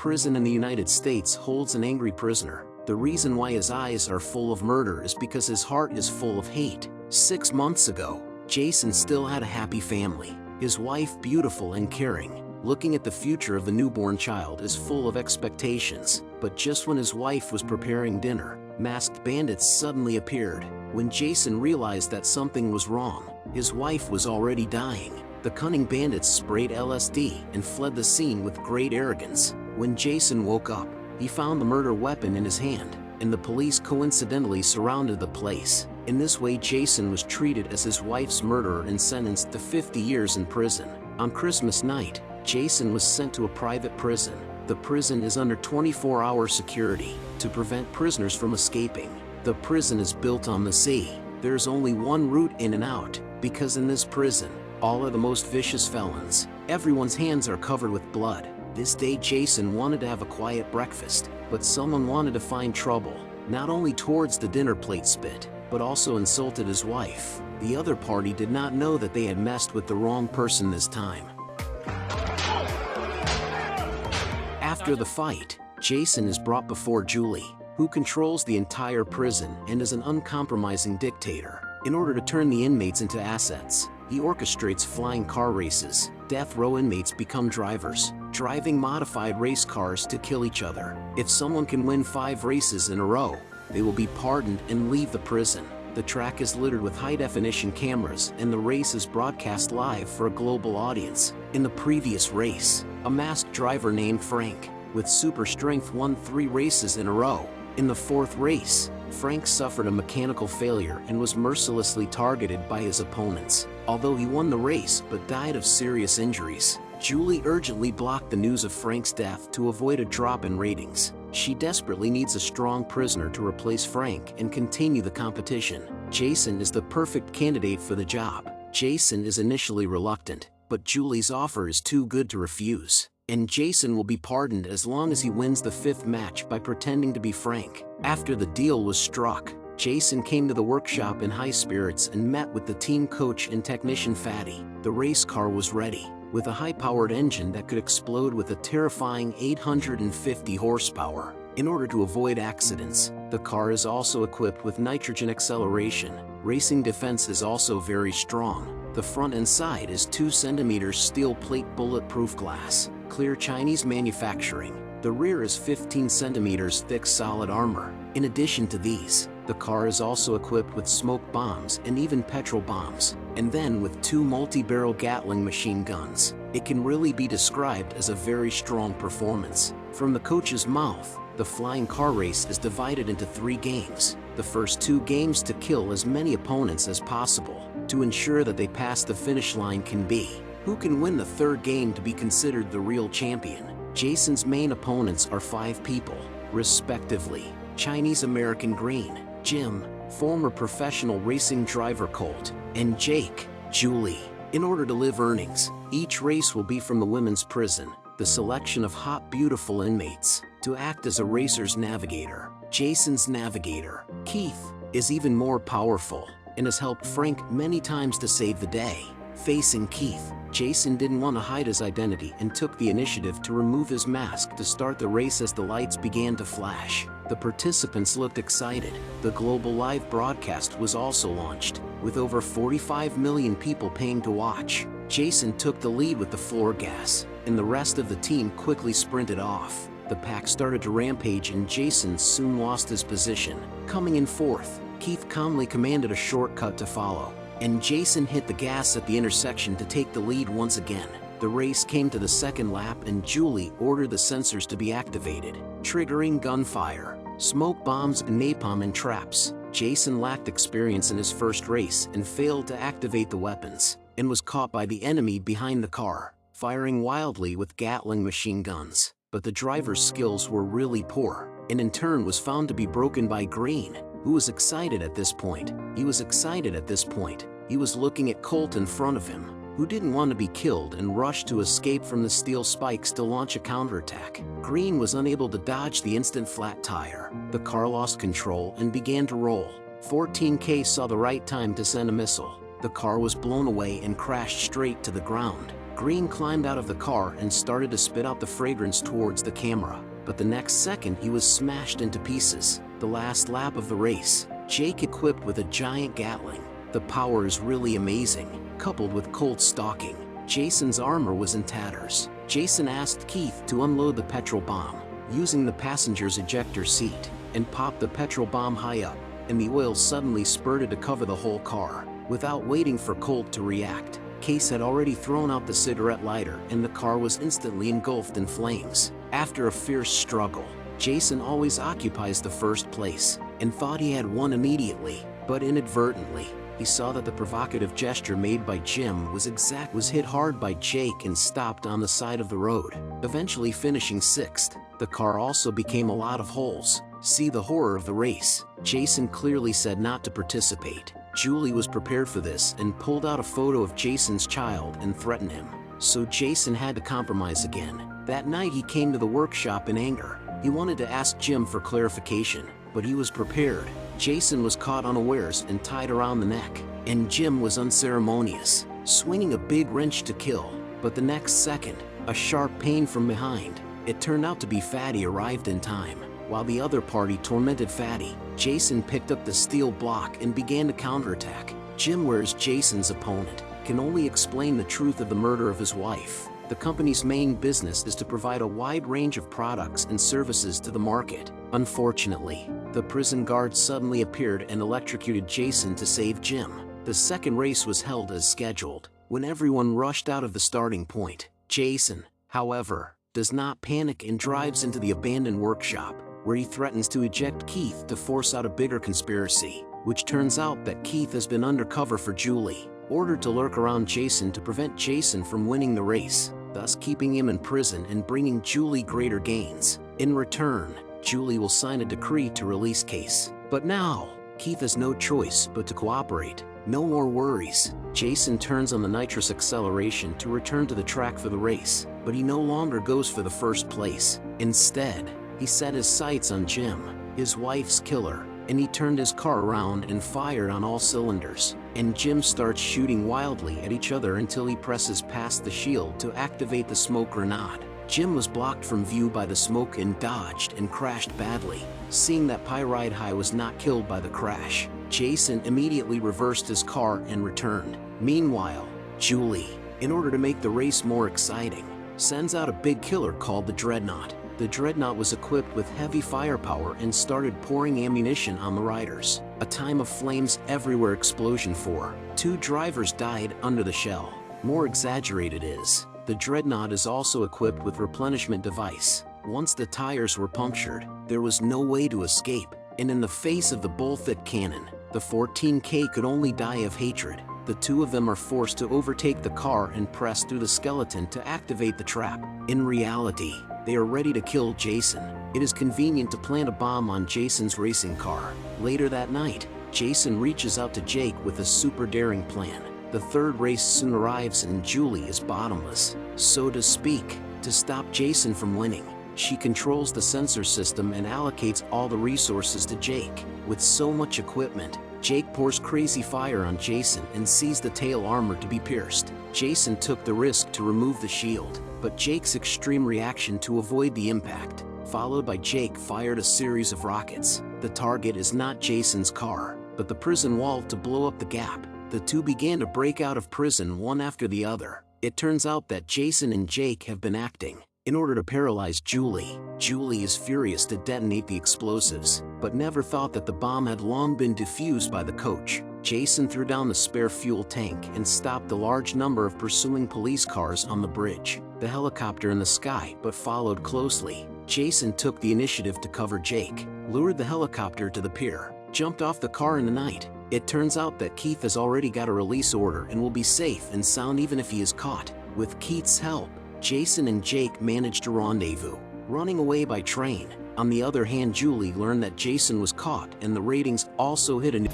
prison in the United States holds an angry prisoner. The reason why his eyes are full of murder is because his heart is full of hate. 6 months ago, Jason still had a happy family. His wife beautiful and caring. Looking at the future of the newborn child is full of expectations. But just when his wife was preparing dinner, masked bandits suddenly appeared. When Jason realized that something was wrong, his wife was already dying. The cunning bandits sprayed LSD and fled the scene with great arrogance. When Jason woke up, he found the murder weapon in his hand, and the police coincidentally surrounded the place. In this way, Jason was treated as his wife's murderer and sentenced to 50 years in prison. On Christmas night, Jason was sent to a private prison. The prison is under 24-hour security to prevent prisoners from escaping. The prison is built on the sea. There's only one route in and out, because in this prison, all are the most vicious felons. Everyone's hands are covered with blood. This day Jason wanted to have a quiet breakfast, but someone wanted to find trouble. Not only towards the dinner plate spit, but also insulted his wife. The other party did not know that they had messed with the wrong person this time. After the fight, Jason is brought before Julie, who controls the entire prison and is an uncompromising dictator. In order to turn the inmates into assets, he orchestrates flying car races. Death row inmates become drivers, driving modified race cars to kill each other. If someone can win 5 races in a row, they will be pardoned and leave the prison. The track is littered with high-definition cameras, and the race is broadcast live for a global audience. In the previous race, a masked driver named Frank, with super strength, won 3 races in a row. In the 4th race, Frank suffered a mechanical failure and was mercilessly targeted by his opponents. Although he won the race but died of serious injuries, Julie urgently blocked the news of Frank's death to avoid a drop in ratings. She desperately needs a strong prisoner to replace Frank and continue the competition. Jason is the perfect candidate for the job. Jason is initially reluctant, but Julie's offer is too good to refuse. And Jason will be pardoned as long as he wins the 5th match by pretending to be Frank. After the deal was struck, Jason came to the workshop in high spirits and met with the team coach and technician Fatty. The race car was ready, with a high-powered engine that could explode with a terrifying 850 horsepower. In order to avoid accidents, the car is also equipped with nitrogen acceleration. Racing defense is also very strong. The front and side is 2 cm steel plate bulletproof glass, clear Chinese manufacturing. The rear is 15 cm thick solid armor. In addition to these, the car is also equipped with smoke bombs and even petrol bombs, and then with 2 multi-barrel Gatling machine guns. It can really be described as a very strong performance. From the coach's mouth, the flying car race is divided into 3 games. The first 2 games to kill as many opponents as possible, to ensure that they pass the finish line can be. Who can win the 3rd game to be considered the real champion? Jason's main opponents are 5 people, respectively. Chinese-American Green, Jim, former professional racing driver Colt, and Jake, Julie. In order to live earnings, each race will be from the women's prison, the selection of hot beautiful inmates, to act as a racer's navigator. Jason's navigator, Keith, is even more powerful, and has helped Frank many times to save the day. Facing Keith, Jason didn't want to hide his identity and took the initiative to remove his mask to start the race as the lights began to flash. The participants looked excited. The global live broadcast was also launched, with over 45 million people paying to watch. Jason took the lead with the floor gas, and the rest of the team quickly sprinted off. The pack started to rampage and Jason soon lost his position. Coming in 4th, Keith calmly commanded a shortcut to follow, and Jason hit the gas at the intersection to take the lead once again. The race came to the 2nd lap and Julie ordered the sensors to be activated, triggering gunfire, smoke bombs and napalm and traps. Jason lacked experience in his first race and failed to activate the weapons, and was caught by the enemy behind the car, firing wildly with Gatling machine guns. But the driver's skills were really poor, and in turn was found to be broken by Green, who was excited at this point. He was looking at Colt in front of him, who didn't want to be killed and rushed to escape from the steel spikes to launch a counterattack. Green was unable to dodge the instant flat tire. The car lost control and began to roll. 14K saw the right time to send a missile. The car was blown away and crashed straight to the ground. Green climbed out of the car and started to spit out the fragrance towards the camera, but the next second he was smashed into pieces. The last lap of the race, Jake equipped with a giant Gatling. The power is really amazing, coupled with cold stalking. Jason's armor was in tatters. Jason asked Keith to unload the petrol bomb, using the passenger's ejector seat, and popped the petrol bomb high up, and the oil suddenly spurted to cover the whole car. Without waiting for Colt to react, Case had already thrown out the cigarette lighter and the car was instantly engulfed in flames. After a fierce struggle, Jason always occupies the first place, and thought he had won immediately, but inadvertently, he saw that the provocative gesture made by Jim was hit hard by Jake and stopped on the side of the road, eventually finishing 6th. The car also became a lot of holes. See the horror of the race. Jason clearly said not to participate. Julie was prepared for this and pulled out a photo of Jason's child and threatened him. So Jason had to compromise again. That night he came to the workshop in anger. He wanted to ask Jim for clarification, but he was prepared. Jason was caught unawares and tied around the neck, and Jim was unceremonious, swinging a big wrench to kill. But the next second, a sharp pain from behind. It turned out to be Fatty arrived in time. While the other party tormented Fatty, Jason picked up the steel block and began to counterattack. Jim, whereas Jason's opponent, can only explain the truth of the murder of his wife. The company's main business is to provide a wide range of products and services to the market. Unfortunately, the prison guard suddenly appeared and electrocuted Jason to save Jim. The second race was held as scheduled. When everyone rushed out of the starting point, Jason, however, does not panic and drives into the abandoned workshop, where he threatens to eject Keith to force out a bigger conspiracy, which turns out that Keith has been undercover for Julie, ordered to lurk around Jason to prevent Jason from winning the race, thus keeping him in prison and bringing Julie greater gains. In return, Julie will sign a decree to release Case. But now, Keith has no choice but to cooperate. No more worries. Jason turns on the nitrous acceleration to return to the track for the race, but he no longer goes for the first place. Instead, he set his sights on Jim, his wife's killer, and he turned his car around and fired on all cylinders. And Jim starts shooting wildly at each other until he presses past the shield to activate the smoke grenade. Jim was blocked from view by the smoke and dodged and crashed badly. Seeing that Pyrite High was not killed by the crash, Jason immediately reversed his car and returned. Meanwhile, Julie, in order to make the race more exciting, sends out a big killer called the Dreadnought. The Dreadnought was equipped with heavy firepower and started pouring ammunition on the riders. A time of flames everywhere explosion for. 2 drivers died under the shell. More exaggerated is, the Dreadnought is also equipped with replenishment device. Once the tires were punctured, there was no way to escape, and in the face of the bullfit cannon, the 14K could only die of hatred. The 2 of them are forced to overtake the car and press through the skeleton to activate the trap. In reality, they are ready to kill Jason. It is convenient to plant a bomb on Jason's racing car. Later that night, Jason reaches out to Jake with a super daring plan. The third race soon arrives and Julie is bottomless, so to speak, to stop Jason from winning. She controls the sensor system and allocates all the resources to Jake. With so much equipment, Jake pours crazy fire on Jason and sees the tail armor to be pierced. Jason took the risk to remove the shield, but Jake's extreme reaction to avoid the impact, followed by Jake fired a series of rockets. The target is not Jason's car, but the prison wall to blow up the gap. The 2 began to break out of prison one after the other. It turns out that Jason and Jake have been acting in order to paralyze Julie. Julie is furious to detonate the explosives, but never thought that the bomb had long been defused by the coach. Jason threw down the spare fuel tank and stopped the large number of pursuing police cars on the bridge. The helicopter in the sky but followed closely. Jason took the initiative to cover Jake, lured the helicopter to the pier, jumped off the car in the night. It turns out that Keith has already got a release order and will be safe and sound even if he is caught. With Keith's help, Jason and Jake managed to rendezvous, running away by train. On the other hand, Julie learned that Jason was caught and the ratings also hit a new.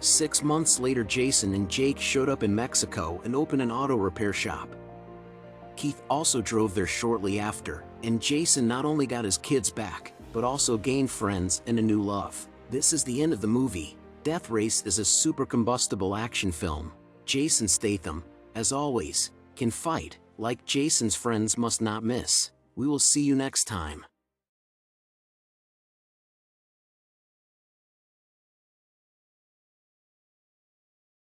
6 months later, Jason and Jake showed up in Mexico and opened an auto repair shop. Keith also drove there shortly after, and Jason not only got his kids back, but also gained friends and a new love. This is the end of the movie. Death Race is a super combustible action film. Jason Statham, as always, can fight, like Jason's friends must not miss. We will see you next time.